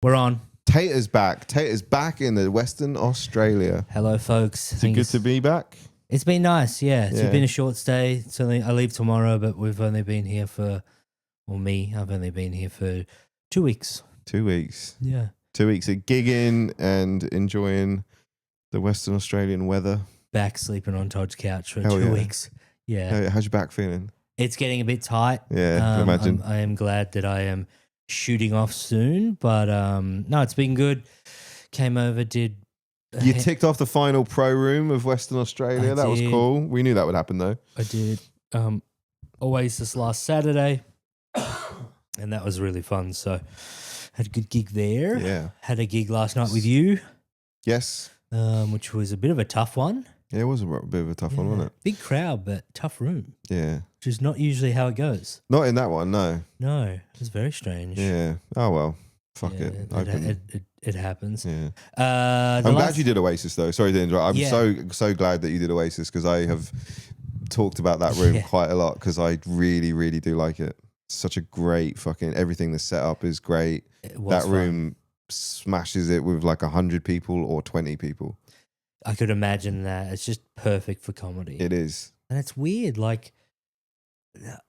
We're on. Tait is back. Tait is back in the Western Australia. Hello, folks. Is it good to be back? It's been nice, yeah. It's Yeah. been a short stay. It's only, I leave tomorrow, but we've only been here for, I've only been here for 2 weeks. 2 weeks. Yeah. 2 weeks of gigging and enjoying the Western Australian weather. Back sleeping on Todd's couch for Hell 2 yeah. weeks. Yeah. How's your back feeling? It's getting a bit tight. Yeah, I imagine. I am glad that I am shooting off soon, but no, it's been good. Came over, did... You ticked off the final pro room of Western Australia. That was cool. We knew that would happen though. I did. Oasis last Saturday, and that was really fun. So had a good gig there. Yeah. Had a gig last night with you. Yes. Which was a bit of a tough one. Yeah, it was a bit of a tough one, wasn't it? Big crowd, but tough room. Yeah. Which is not usually how it goes. Not in that one, no. No, it was very strange. Yeah. Oh well. Fuck it. It happens. Yeah. I'm glad you did Oasis though. Sorry to interrupt. I'm so glad that you did Oasis because I have talked about that room quite a lot because I really, really do like it. Such a great fucking everything. The setup is great. That room smashes it with like 100 people or 20 people. I could imagine that. It's just perfect for comedy. It is. And it's weird. Like,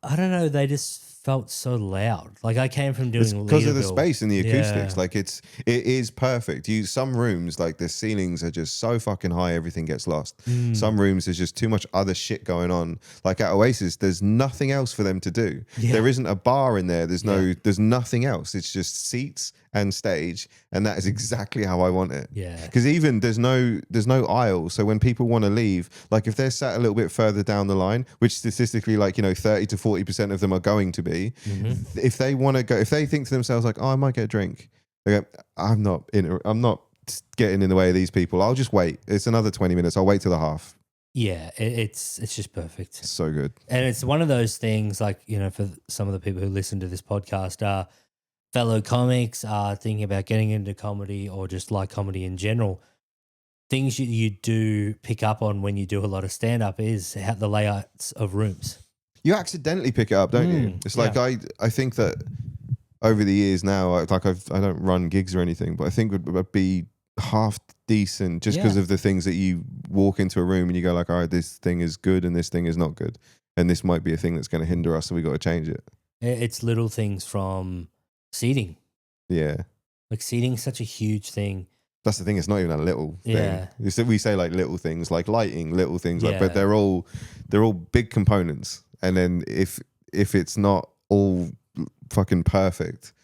I don't know. They just felt so loud. Like I came from doing because of the space and the acoustics. Yeah. Like it is perfect. Some rooms like the ceilings are just so fucking high, everything gets lost. Some rooms there's just too much other shit going on. Like at Oasis, there's nothing else for them to do. Yeah. There isn't a bar in there. There's nothing else. It's just seats and stage, and that is exactly how I want it. Yeah. Because even there's no aisle, so when people want to leave, like if they're sat a little bit further down the line, which statistically, like 30 to 40% of them are going to be, if they want to go, if they think to themselves like, oh, I might get a drink, they go, I'm not getting in the way of these people. I'll just wait. It's another 20 minutes. I'll wait till the half. Yeah, it's just perfect. It's so good. And it's one of those things like, for some of the people who listen to this podcast are fellow comics, are thinking about getting into comedy or just like comedy in general. Things you do pick up on when you do a lot of stand-up is how the layouts of rooms. You accidentally pick it up, don't you? It's like I think that over the years now, I don't run gigs or anything, but I think would be half decent just because of the things that you walk into a room and you go like, all right, this thing is good and this thing is not good. And this might be a thing that's going to hinder us, so we got to change it. It's little things from seating. Yeah. Like seating is such a huge thing. That's the thing. It's not even a little thing. Yeah. We say like little things, like lighting, little things, but they're all big components. And then if it's not all fucking perfect,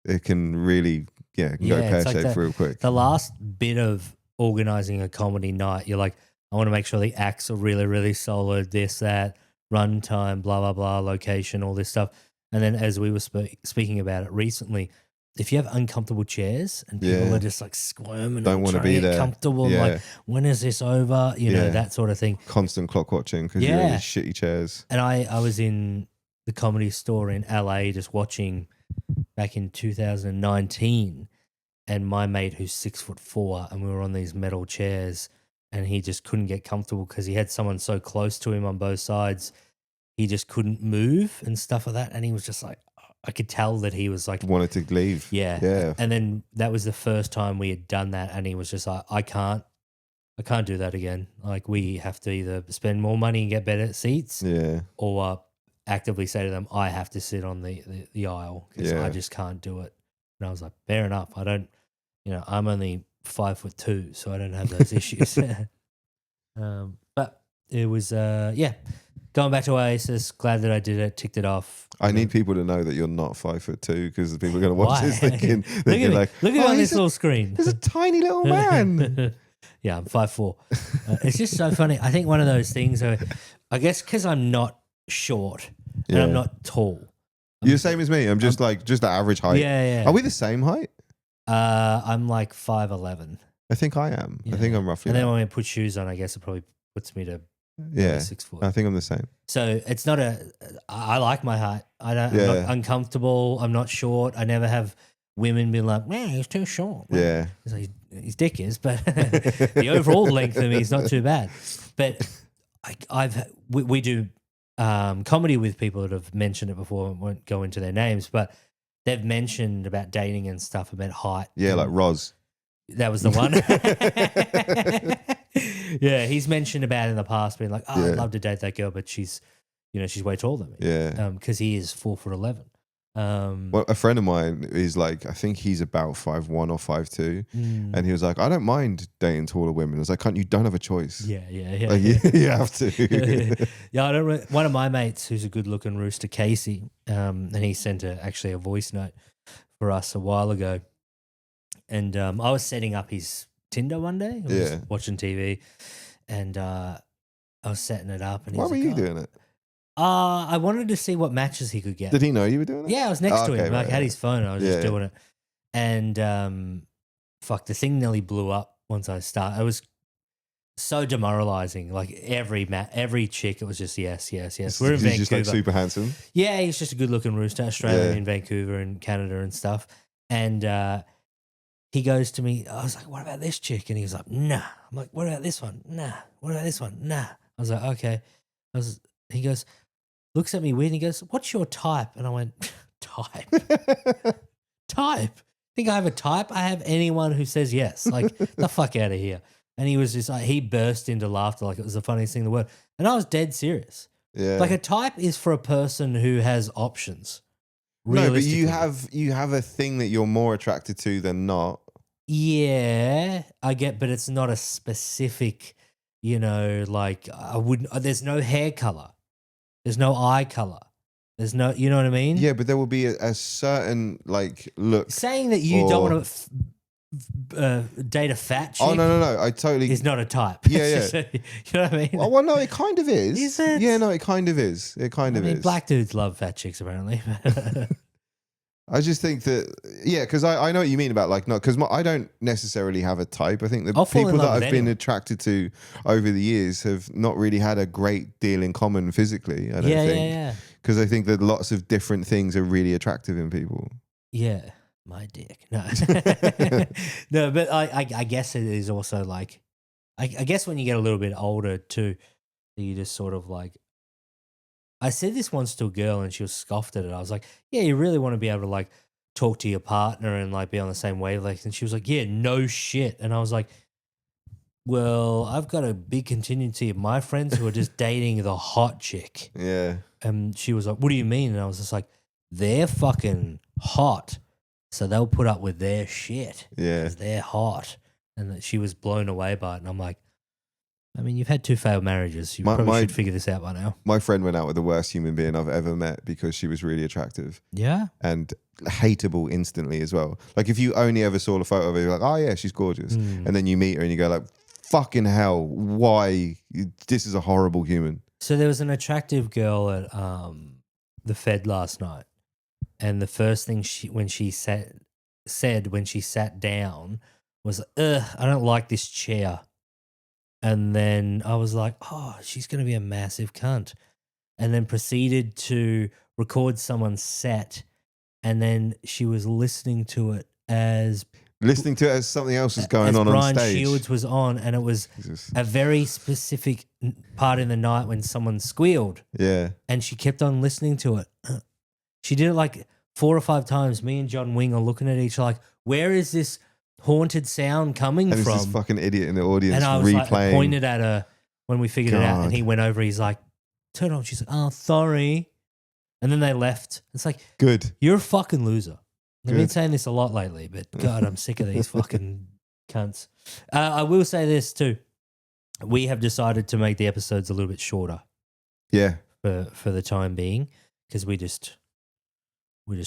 it can really go pear-shaped like real quick. The last bit of organizing a comedy night, you're like, I want to make sure the acts are really, really solid, this, that, runtime, blah, blah, blah, location, all this stuff. And then as we were speaking about it recently, if you have uncomfortable chairs and people are just like squirming, don't want to be there, comfortable, like when is this over? You know, that sort of thing. Constant clock watching because you're in these shitty chairs. And I was in the Comedy Store in LA just watching back in 2019, and my mate who's 6'4", and we were on these metal chairs, and he just couldn't get comfortable because he had someone so close to him on both sides. He just couldn't move and stuff like that. And he was just like, I could tell that he was like... wanted to leave. Yeah. Yeah. And then that was the first time we had done that. And he was just like, I can't do that again. Like we have to either spend more money and get better seats or actively say to them, I have to sit on the aisle because I just can't do it. And I was like, fair enough. I don't, I'm only 5'2", so I don't have those issues. But it was, going back to Oasis, glad that I did it, ticked it off. I need people to know that you're not 5'2" because people are going to watch this thinking look at on this little screen. There's a tiny little man. Yeah, I'm 5'4". It's just so funny. I think one of those things, I guess because I'm not short and I'm not tall. You're the same as me. I'm just the average height. Yeah. Are we the same height? I'm like 5'11". I think I am. Yeah. I think I'm roughly. And then when I put shoes on, I guess it probably puts me to 6 foot. I think I'm the same. So it's not I like my height. I'm not uncomfortable. I'm not short. I never have women being like, man, he's too short. Man. Yeah. His dick is, but the overall length of me is not too bad. But we do comedy with people that have mentioned it before. I won't go into their names, but they've mentioned about dating and stuff, about height. Yeah, like Roz. That was the one. Yeah, he's mentioned about it in the past, being like, "Oh, I'd love to date that girl, but she's way taller than me." Yeah, because he is 4'11". Well, a friend of mine is like, I think he's about 5'1" or 5'2", and he was like, I don't mind dating taller women. I was like, you don't have a choice. Yeah. Like, you have to. Yeah, I don't. One of my mates, who's a good-looking rooster, Casey, and he sent actually a voice note for us a while ago, and I was setting up his Tinder one day. I was watching TV, and I was setting it up. And why were you doing it? I wanted to see what matches he could get. Did he know you were doing it? Yeah, I was next to him. Like, had his phone. I was just doing it. And the thing nearly blew up once I started. It was so demoralizing. Like every chick, it was just yes. We're in Vancouver. He's just like super handsome. Yeah, he's just a good looking rooster, Australian in Vancouver and Canada and stuff. And he goes to me, I was like, what about this chick? And he was like, nah. I'm like, what about this one? Nah. What about this one? Nah. I was like, okay. He goes, looks at me weird and he goes, what's your type? And I went, type? Type? Think I have a type? I have anyone who says yes. Like, the fuck out of here. And he was just like, he burst into laughter like it was the funniest thing in the world. And I was dead serious. Yeah. Like, a type is for a person who has options. No, but you have a thing that you're more attracted to than not. Yeah, I get, but it's not a specific, like I wouldn't, there's no hair color. There's no eye color. There's no, you know what I mean? Yeah, but there will be a certain like look. Saying that you don't want to date a fat chick. Oh, no. I totally. Is not a type. Yeah. You know what I mean? Well, no, it kind of is. Is it? Yeah, no, it kind of is. It kind of is. Black dudes love fat chicks, apparently. I just think that, because I know what you mean about like, not because I don't necessarily have a type. I think the people that I've been attracted to over the years have not really had a great deal in common physically. I don't think. Yeah. Because I think that lots of different things are really attractive in people. Yeah, my dick. No, no, but I guess it is also like, I guess when you get a little bit older too, you just sort of like. I said this once to a girl and she was scoffed at it. I was like, yeah, you really want to be able to like talk to your partner and like be on the same wavelength. And she was like, yeah, no shit. And I was like, well, I've got a big contingency of my friends who are just dating the hot chick. Yeah. And she was like, what do you mean? And I was just like, they're fucking hot. So they'll put up with their shit. Yeah. Because they're hot. And she was blown away by it. And I'm like, I mean, you've had 2 failed marriages. You probably should figure this out by now. My friend went out with the worst human being I've ever met because she was really attractive. Yeah? And hateable instantly as well. Like if you only ever saw a photo of her, you're like, oh yeah, she's gorgeous. And then you meet her and you go like, fucking hell, why? This is a horrible human. So there was an attractive girl at the Fed last night. And the first thing when she sat down was, I don't like this chair. And then I was like, oh, she's going to be a massive cunt. And then proceeded to record someone's set. And then she was listening to it as something else was going on Brian stage. Shields was on. And it was a very specific part in the night when someone squealed. Yeah. And she kept on listening to it. She did it like 4 or 5 times. Me and John Wing are looking at each other like, where is this haunted sound coming from? This fucking idiot in the audience and I was replaying. Like, pointed at her when we figured it out, and he went over. He's like, "Turn on." She's like, "Oh, sorry." And then they left. It's like, good. You're a fucking loser. I've been saying this a lot lately, but God, I'm sick of these fucking cunts. I will say this too: we have decided to make the episodes a little bit shorter. Yeah. For the time being, because we're just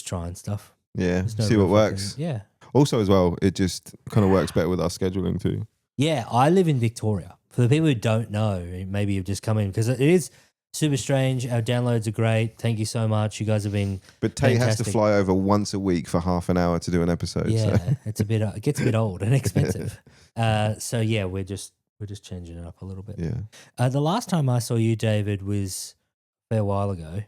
trying stuff. Yeah. See what works. Yeah. Also, as well, it just kind of works better with our scheduling too. Yeah, I live in Victoria. For the people who don't know, maybe you've just come in because it is super strange. Our downloads are great. Thank you so much. You guys have been But Tait has to fly over once a week for half an hour to do an episode. Yeah, so. it gets a bit old and expensive. So yeah, we're just changing it up a little bit. Yeah. The last time I saw you, David, was a fair while ago.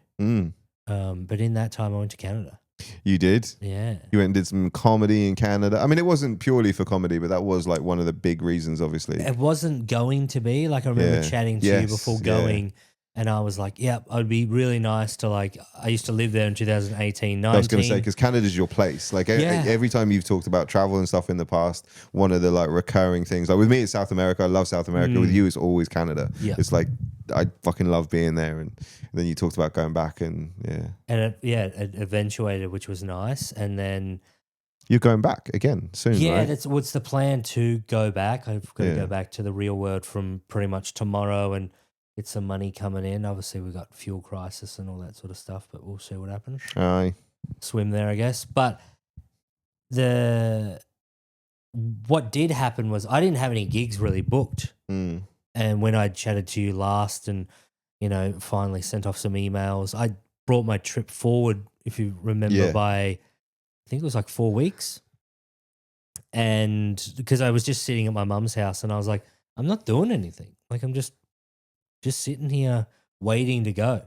But in that time, I went to Canada. You did? Yeah. You went and did some comedy in Canada. I mean, it wasn't purely for comedy, but that was like one of the big reasons, obviously. It wasn't going to be. Like I remember chatting to you before going. And I was like, yeah, it'd be really nice to like, I used to live there in 2018, 19. I was going to say, because Canada's your place. Like every time you've talked about travel and stuff in the past, one of the like recurring things, like with me, it's South America. I love South America. With you, it's always Canada. Yeah. It's like, I fucking love being there. And then you talked about going back and And it eventuated, which was nice. And then you're going back again soon, yeah, right? that's what's the plan to go back. I've got to go back to the real world from pretty much tomorrow and get some money coming in. Obviously, we got fuel crisis and all that sort of stuff, but we'll see what happens. Aye. Swim there, I guess. But what did happen was I didn't have any gigs really booked. Mm. And when I chatted to you last and, you know, finally sent off some emails, I brought my trip forward, if you remember, by, I think it was like 4 weeks. And because I was just sitting at my mum's house and I was like, I'm not doing anything. Like, I'm just sitting here waiting to go.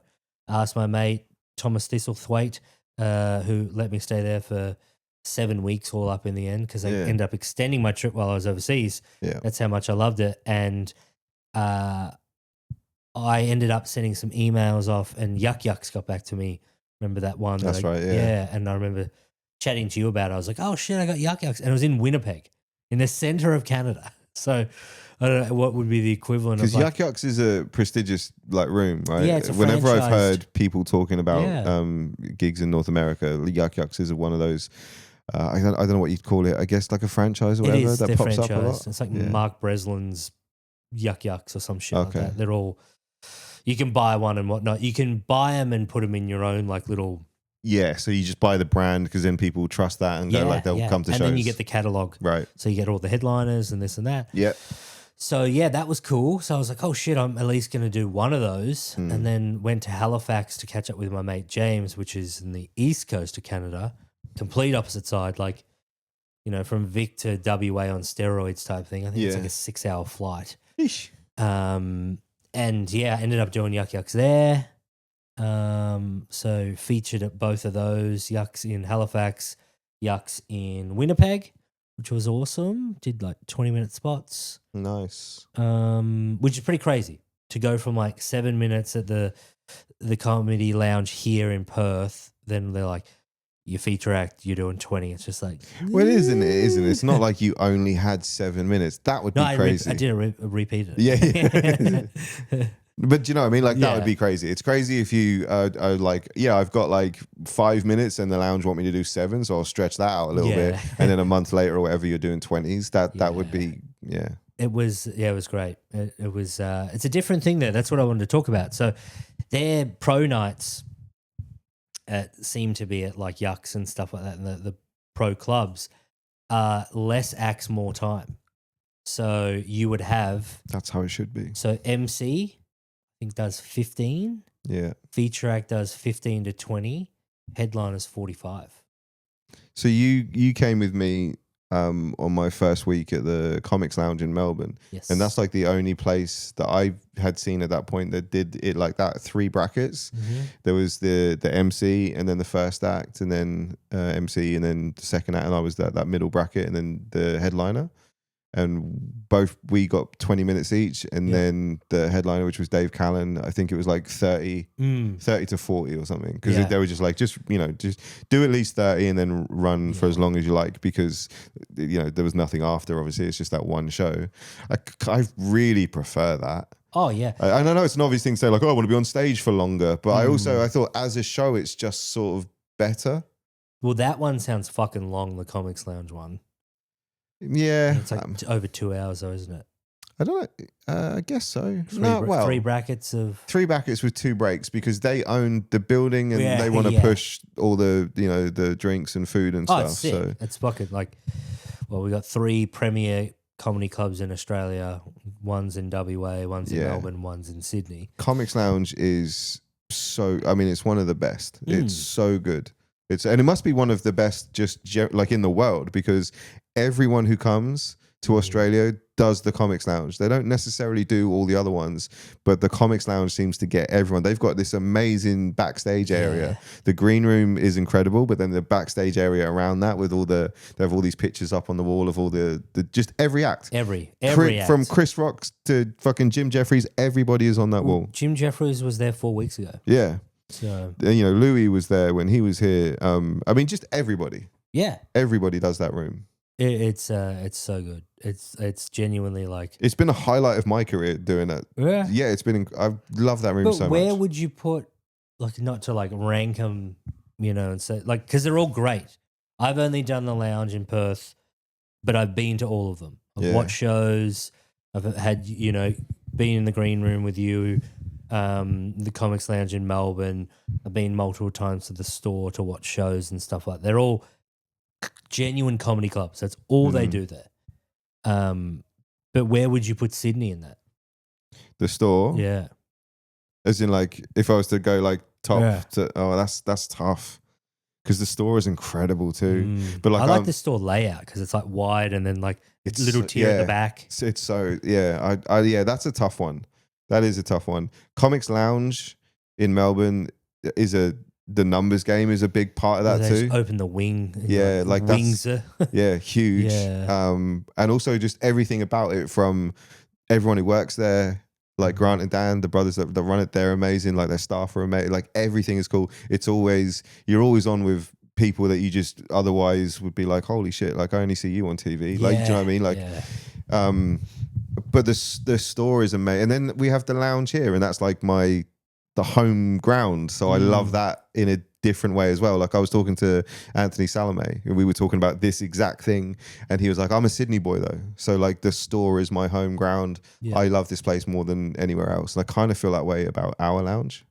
I asked my mate, Thomas Thistlethwaite, who let me stay there for 7 weeks all up in the end because they ended up extending my trip while I was overseas. Yeah. That's how much I loved it. And I ended up sending some emails off and Yuck Yucks got back to me. Remember that one? That's right, yeah. Yeah, and I remember chatting to you about it. I was like, oh shit, I got Yuck Yucks. And it was in Winnipeg, in the center of Canada. So I don't know what would be the equivalent of. Because Yuck Yucks is a prestigious like room, right? Yeah, it's a Whenever I've franchised- heard people talking about gigs in North America, Yuck Yucks is one of those. I don't know what you'd call it. I guess like a franchise or It whatever is, that they're pops up a lot. franchised. It's like Mark Breslin's Yuck Yucks or some shit like Okay. that. They're all, you can buy one and whatnot. You can buy them and put them in your own like little. Yeah, so you just buy the brand because then people trust that and go like they'll come to shows. And then you get the catalog. Right. So you get all the headliners and this and that. Yeah. So yeah, that was cool. So I was like, oh shit, I'm at least going to do one of those. And then went to Halifax to catch up with my mate James, which is in the east coast of Canada, complete opposite side, like, you know, from Vic to WA on steroids type thing. I think it's like a 6-hour flight. Eesh. And yeah, I ended up doing Yuck Yucks there. So featured at both of those, Yucks in Halifax, Yucks in Winnipeg, which was awesome. Did like 20-minute spots. Nice. Which is pretty crazy to go from like 7 minutes at the comedy lounge here in Perth. Then they're like, your feature act, you're doing 20. It's just like, well, isn't it? It's not like you only had 7 minutes. That would be crazy. I did repeat it. Yeah. But do you know what I mean? Like that would be crazy. It's crazy if you are like, I've got like 5 minutes and the lounge want me to do 7, so I'll stretch that out a little bit. And then a month later or whatever, you're doing 20s. That would be, It was great. It was, it's a different thing there. That's what I wanted to talk about. So their pro nights seem to be at like Yucks and stuff like that, and the pro clubs, less acts, more time. So you would have... That's how it should be. So MC... I think does 15. Yeah. Feature act does 15 to 20. Headliners 45. So you came with me on my first week at the Comics Lounge in Melbourne. Yes. And that's like the only place that I had seen at that point that did it like that. 3 brackets. Mm-hmm. There was the MC and then the first act and then MC and then the second act, and I was that middle bracket and then the headliner. And both we got 20 minutes each, and then the headliner, which was Dave Callan, I think it was like 30 to 40 or something, because they were just like, just do at least 30 and then run for as long as you like, because there was nothing after. Obviously, it's just that one show. I really prefer that. Oh yeah, and I know it's an obvious thing to say, like, oh, I want to be on stage for longer, but I thought as a show, it's just sort of better. Well, that one sounds fucking long. The Comics Lounge one. Yeah, it's like over 2 hours, though, isn't it? I don't know. I guess so. 3 brackets of 3 brackets with 2 breaks, because they own the building and they want to push all the the drinks and food and stuff. It's sick. So it's fucking like, well, we got 3 premier comedy clubs in Australia. One's in WA, one's in Melbourne, one's in Sydney. Comics Lounge is so. I mean, it's one of the best. It's so good. And it must be one of the best, just like in the world, because everyone who comes to Australia does the Comics Lounge. They don't necessarily do all the other ones, but the Comics Lounge seems to get everyone. They've got this amazing backstage area. The green room is incredible, but then the backstage area around that with they have all these pictures up on the wall of all the just every act. Every act. From Chris Rock to fucking Jim Jeffries, everybody is on that wall. Jim Jeffries was there 4 weeks ago. Yeah. So Louis was there when he was here. I mean, just everybody. Yeah. Everybody does that room. It's so good. It's genuinely like it's been a highlight of my career doing that. Yeah, it's been. I love that room so much. Where would you put, like, not to like rank them, and say like, because they're all great. I've only done the lounge in Perth, but I've been to all of them. I've watched shows. I've had been in the green room with you, the Comics Lounge in Melbourne. I've been multiple times to the store to watch shows and stuff like that. They're all genuine comedy clubs. That's all they do there. But where would you put Sydney in that? The store? Yeah. As in, like, if I was to go like top to, that's tough. Because the store is incredible too. But like, I like the store layout because it's like wide and then like it's little tier at the back. It's so that's a tough one. That is a tough one. Comics Lounge in Melbourne is the numbers game is a big part of that too. Open the wing. Like wings. Huge. Yeah. And also just everything about it, from everyone who works there, like Grant and Dan, the brothers that run it, they're amazing. Like their staff are amazing. Like everything is cool. You're always on with people that you just otherwise would be like, holy shit, like I only see you on TV. Like, do you know what I mean? Like, but the store is amazing. And then we have the lounge here, and that's like the home ground. So I love that in a different way as well. Like I was talking to Anthony Salome and we were talking about this exact thing, and he was like, I'm a Sydney boy though, so like the store is my home ground. I love this place more than anywhere else, and I kind of feel that way about our lounge.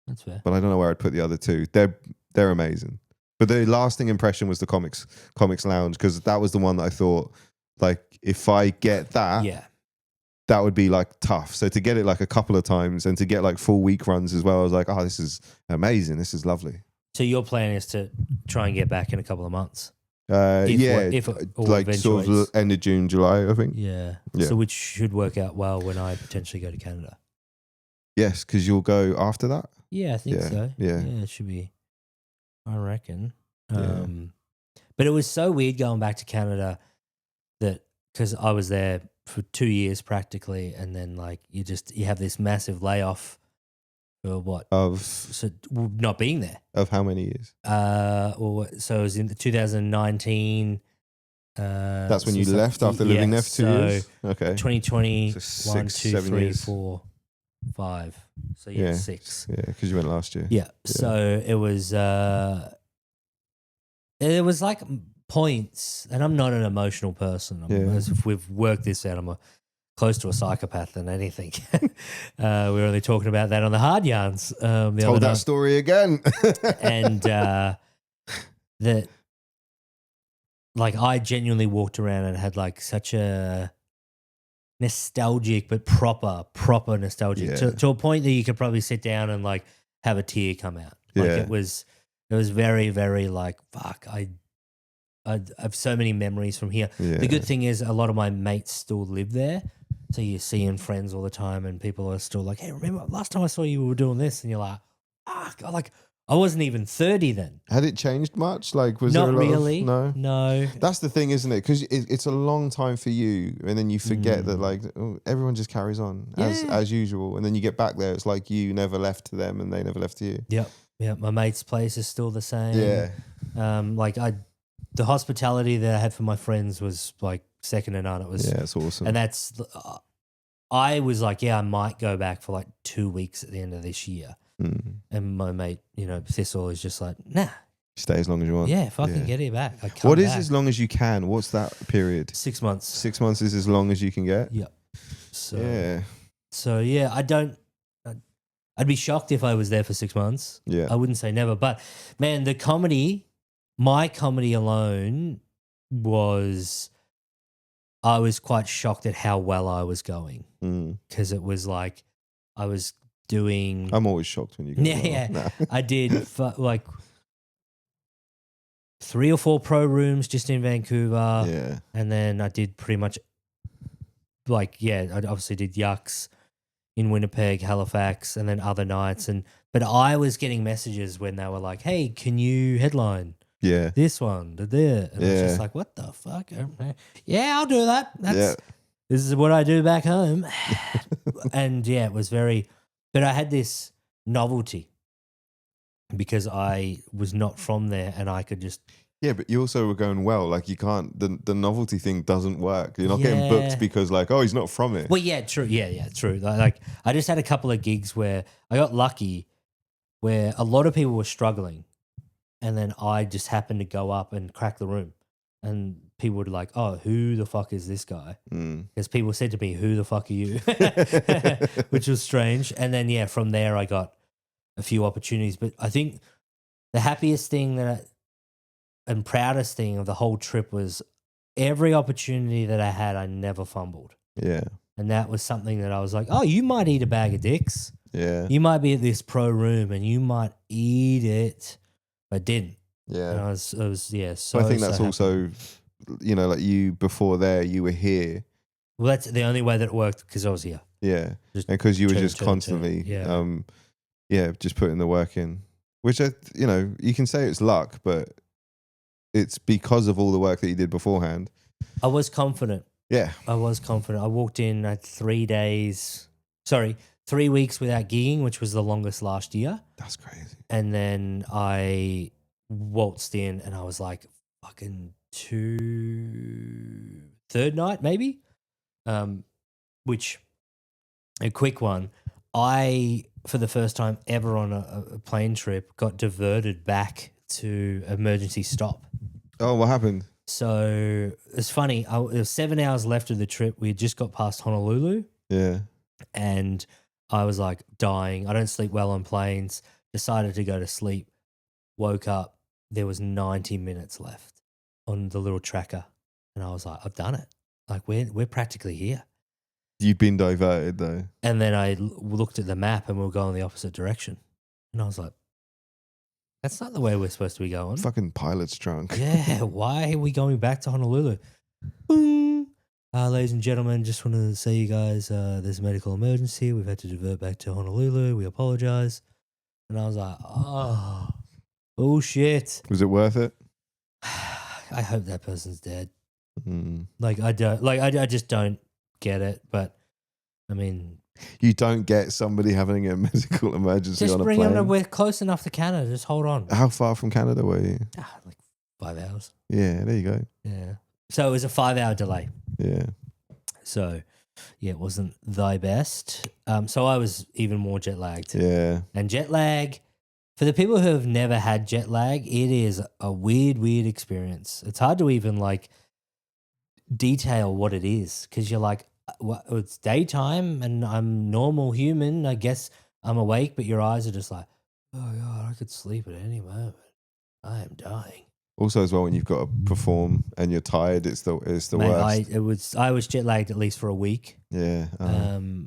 That's fair, but I don't know where I'd put the other two. They're amazing, but the lasting impression was the comics lounge, because that was the one that I thought, like, if I get that would be like tough. So to get it like a couple of times and to get like full week runs as well, I was like, oh, this is amazing. This is lovely. So your plan is to try and get back in a couple of months? If like sort of end of June, July, I think. Yeah. So which should work out well when I potentially go to Canada. Yes, because you'll go after that? Yeah, I think so. Yeah, it should be, I reckon. But it was so weird going back to Canada that, because I was there for 2 years practically, and then like you have this massive layoff for what? Not being there. Of how many years? So it was in 2019. That's when you left after living there for 2 years? Okay. 2020, so 6, 7 years. 4, 5. So 6. Yeah, because you went last year. Yeah. So it was like points, and I'm not an emotional person. As if we've worked this out, I'm close to a psychopath than anything. We were only talking about that on the Hard Yarns. Told that story again. And that, like, I genuinely walked around and had like such a nostalgic, but proper nostalgic to a point that you could probably sit down and like have a tear come out. Like it was very, very like, fuck, I have so many memories from here. The good thing is a lot of my mates still live there. So you're seeing friends all the time, and people are still like, hey, remember last time I saw you, we were doing this? And you're like, fuck, like I wasn't even 30 then. Had it changed much? Like, was not there a lot really? No. That's the thing, isn't it? Because it's a long time for you, and then you forget that like everyone just carries on as usual, and then you get back there, it's like you never left to them, and they never left to you. Yep. My mate's place is still the same. Yeah. Like the hospitality that I had for my friends was like second to none. It was it's awesome, and that's. I was like, I might go back for like 2 weeks at the end of this year. And my mate, Thistle, is just like, nah. Stay as long as you want. Yeah, fucking get it back. What is as long as you can? What's that period? 6 months. 6 months is as long as you can get? Yep. So I don't. I'd be shocked if I was there for 6 months. Yeah. I wouldn't say never. But, man, my comedy alone was... I was quite shocked at how well I was going, because it was like I was doing. I'm always shocked when you go. I did like 3 or 4 pro rooms just in Vancouver. Yeah. And then I did pretty much I obviously did Yucks in Winnipeg, Halifax, and then other nights. But I was getting messages when they were like, hey, can you headline this one? And I was just like, what the fuck? Yeah, I'll do that. This is what I do back home. And it was but I had this novelty because I was not from there and I could just. Yeah, but you also were going well. Like you can't, the novelty thing doesn't work. You're not getting booked because he's not from it. Well, yeah, true. Yeah, true. Like I just had a couple of gigs where I got lucky where a lot of people were struggling and then I just happened to go up and crack the room and people would like, oh, who the fuck is this guy? Because people said to me, who the fuck are you? Which was strange. And then, from there I got a few opportunities. But I think the happiest thing and proudest thing of the whole trip was every opportunity that I had, I never fumbled. Yeah. And that was something that I was like, oh, you might eat a bag of dicks. Yeah. You might be at this pro room and you might eat it, but didn't. Yeah. And I was so I think that's happy. also, like you before there, you were here. Well, that's the only way that it worked because I was here. Yeah. And because you were just constantly, just putting the work in, which, you can say it's luck, but it's because of all the work that you did beforehand. I was confident. Yeah. I was confident. I walked in at 3 weeks without gigging, which was the longest last year. That's crazy. And then I waltzed in and I was like fucking third night maybe, which a quick one. I, for the first time ever on a plane trip, got diverted back to emergency stop. Oh, what happened? So it's funny. There was 7 hours left of the trip. We had just got past Honolulu. Yeah. And I was like dying. I don't sleep well on planes. Decided to go to sleep. Woke up. There was 90 minutes left on the little tracker. And I was like, I've done it. Like we're practically here. You've been diverted though. And then I looked at the map and we were going the opposite direction. And I was like, that's not the way we're supposed to be going. Fucking pilot's drunk. Yeah, why are we going back to Honolulu? Boom. Ladies and gentlemen, just want to say you guys, there's a medical emergency. We've had to divert back to Honolulu. We apologize. And I was like, oh, bullshit. Was it worth it? I hope that person's dead. I just don't get it. But I mean, you don't get somebody having a medical emergency on a plane. Just bring them. We're close enough to Canada. Just hold on. How far from Canada were you? Like 5 hours. Yeah, there you go. Yeah. So it was a 5-hour delay. Yeah. So, it wasn't the best. So I was even more jet lagged. Yeah. And jet lag, for the people who have never had jet lag, it is a weird experience. It's hard to even detail what it is because you're like, it's daytime and I'm normal human. I guess I'm awake, but your eyes are just like, oh God, I could sleep at any moment. I am dying. Also, as well, when you've got to perform and you're tired, it's the worst. I was jet lagged at least for a week. Yeah,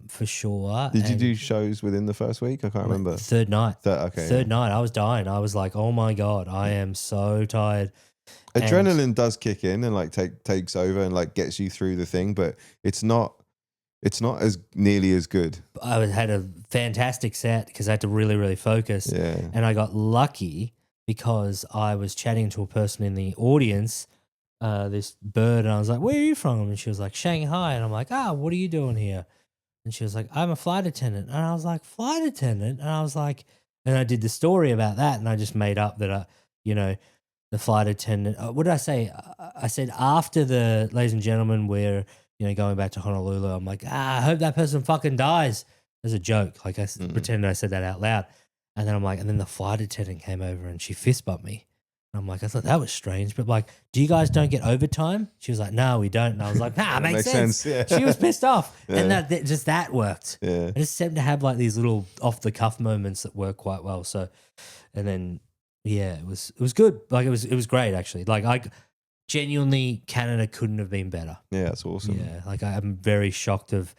for sure. Did you do shows within the first week? I can't remember. Third night. Third night, I was dying. I was like, oh my God, I am so tired. Adrenaline does kick in and takes over and gets you through the thing, but it's not as nearly as good. I had a fantastic set because I had to really, really focus. Yeah. And I got lucky because I was chatting to a person in the audience, this bird, and I was like, where are you from? And she was like, Shanghai. And I'm like, what are you doing here? And she was like, I'm a flight attendant. And I was like, flight attendant? And I was like, and I did the story about that and I just made up that, the flight attendant, what did I say? I said after ladies and gentlemen, we're, going back to Honolulu, I'm like, I hope that person fucking dies as a joke. Like I pretended I said that out loud. And then I'm like, and then the flight attendant came over and she fist bumped me. And I'm like, I thought that was strange, but do you guys don't get overtime? She was like, no, we don't. And I was like, makes sense. Yeah. She was pissed off. Yeah. And that worked. Yeah. I just seem to have these little off the cuff moments that work quite well. So, and then, it was good. It was great actually. I genuinely, Canada couldn't have been better. Yeah, that's awesome. Yeah. I'm very shocked of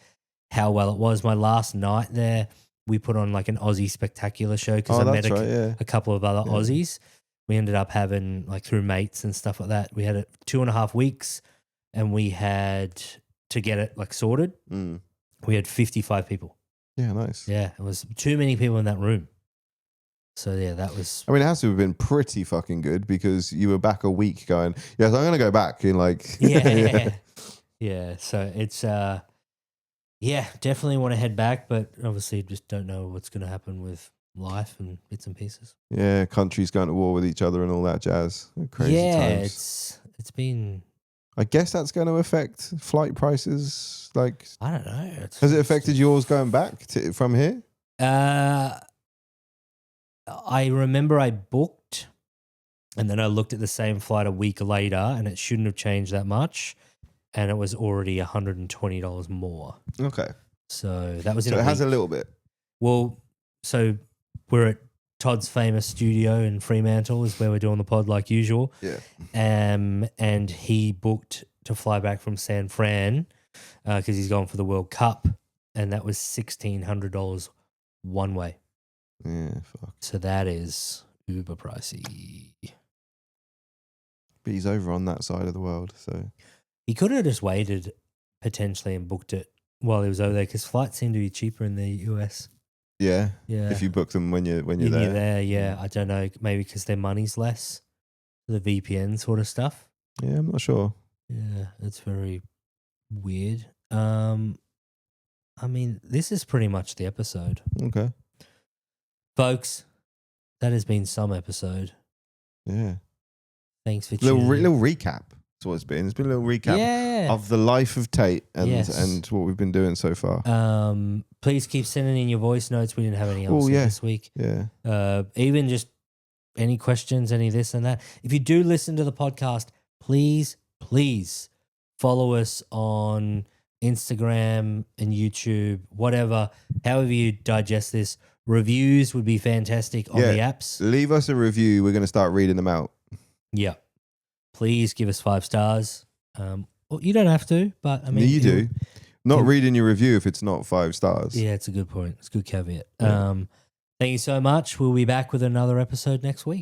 how well it was. My last night there, we put on an Aussie spectacular show because I met a couple of other Aussies. we ended up having like through mates and stuff like that. We had it 2.5 weeks, and we had to get it like sorted. We had 55 people. Yeah, nice. Yeah, it was too many people in that room. So yeah, that was. I mean, it has to have been pretty fucking good because you were back a week going, yes, I'm going to go back in like. Yeah. So it's definitely want to head back, but obviously just don't know what's going to happen with life and bits and pieces. Yeah, countries going to war with each other and all that jazz. Crazy times. It's been. I guess that's going to affect flight prices. Like, I don't know. Has it affected yours going back from here? I remember I booked, and then I looked at the same flight a week later, and it shouldn't have changed that much, and it was already $120 more. Okay, so that was. So it has a little bit. Well, so we're at Todd's famous studio in Fremantle, is where we're doing the pod like usual. Yeah. And he booked to fly back from San Fran because he's going for the World Cup, and that was $1,600 one way. Yeah, fuck. So that is uber pricey. But he's over on that side of the world, so he could have just waited potentially and booked it while he was over there because flights seem to be cheaper in the US. Yeah. If you book them when you're there. You're there, yeah. I don't know, maybe because their money's less, the VPN sort of stuff. Yeah, I'm not sure. Yeah, it's very weird. I mean, this is pretty much the episode. Okay. Folks, that has been some episode. Yeah. Thanks for tuning in. Little recap. That's what it's been. It's been a little recap of the life of Tait and what we've been doing so far. Please keep sending in your voice notes. We didn't have any else this week. Yeah. Even just any questions, any this and that. If you do listen to the podcast, please follow us on Instagram and YouTube, whatever, however you digest this. Reviews would be fantastic on the apps. Leave us a review. We're going to start reading them out. Yeah. Please give us 5 stars. Well, you don't have to, but I mean. You do. Not reading your review if it's not 5 stars. Yeah, it's a good point. It's a good caveat. Yeah. Thank you so much. We'll be back with another episode next week.